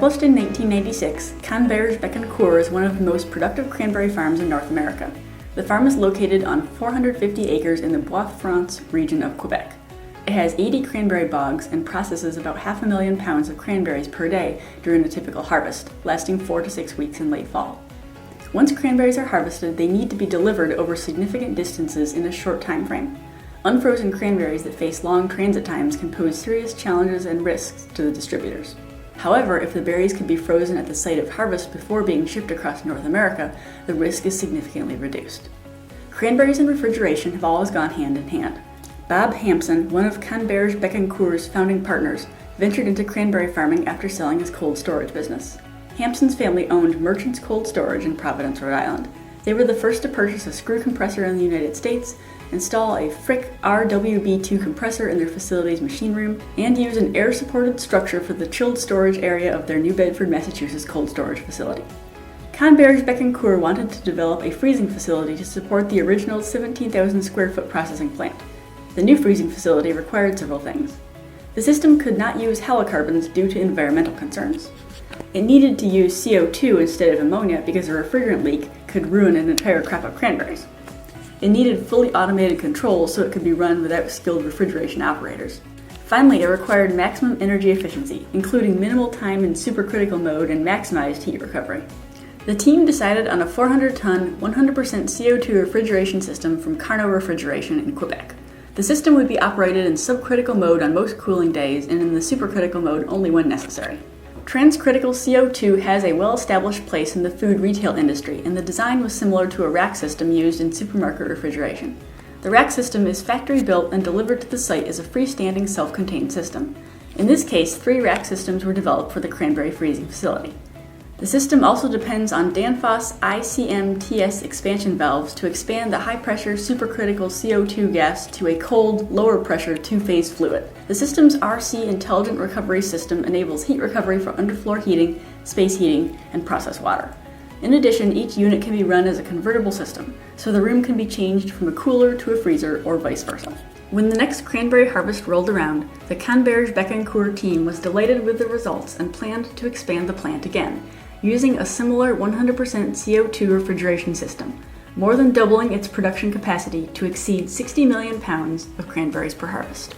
Established in 1996, Canneberges Bécancour is one of the most productive cranberry farms in North America. The farm is located on 450 acres in the Bois-de-France region of Quebec. It has 80 cranberry bogs and processes about 500,000 pounds of cranberries per day during a typical harvest, lasting 4 to 6 weeks in late fall. Once cranberries are harvested, they need to be delivered over significant distances in a short time frame. Unfrozen cranberries that face long transit times can pose serious challenges and risks to the distributors. However, if the berries can be frozen at the site of harvest before being shipped across North America, the risk is significantly reduced. Cranberries and refrigeration have always gone hand in hand. Bob Hampson, one of Canneberges Bécancour's founding partners, ventured into cranberry farming after selling his cold storage business. Hampson's family owned Merchant's Cold Storage in Providence, Rhode Island. They were the first to purchase a screw compressor in the United States, install a Frick RWB2 compressor in their facility's machine room, and use an air-supported structure for the chilled storage area of their New Bedford, Massachusetts cold storage facility. Canneberges Bécancour wanted to develop a freezing facility to support the original 17,000 square foot processing plant. The new freezing facility required several things. The system could not use halocarbons due to environmental concerns. It needed to use CO2 instead of ammonia because a refrigerant leak could ruin an entire crop of cranberries. It needed fully automated controls so it could be run without skilled refrigeration operators. Finally, it required maximum energy efficiency, including minimal time in supercritical mode and maximized heat recovery. The team decided on a 400-ton, 100% CO2 refrigeration system from Carnot Refrigeration in Quebec. The system would be operated in subcritical mode on most cooling days and in the supercritical mode only when necessary. Transcritical CO2 has a well-established place in the food retail industry, and the design was similar to a rack system used in supermarket refrigeration. The rack system is factory-built and delivered to the site as a freestanding self-contained system. In this case, 3 rack systems were developed for the cranberry freezing facility. The system also depends on Danfoss ICM-TS expansion valves to expand the high-pressure supercritical CO2 gas to a cold, lower-pressure two-phase fluid. The system's RC Intelligent Recovery System enables heat recovery for underfloor heating, space heating, and process water. In addition, each unit can be run as a convertible system, so the room can be changed from a cooler to a freezer or vice versa. When the next cranberry harvest rolled around, the Canneberges Bécancour team was delighted with the results and planned to expand the plant again, using a similar 100% CO2 refrigeration system, more than doubling its production capacity to exceed 60 million pounds of cranberries per harvest.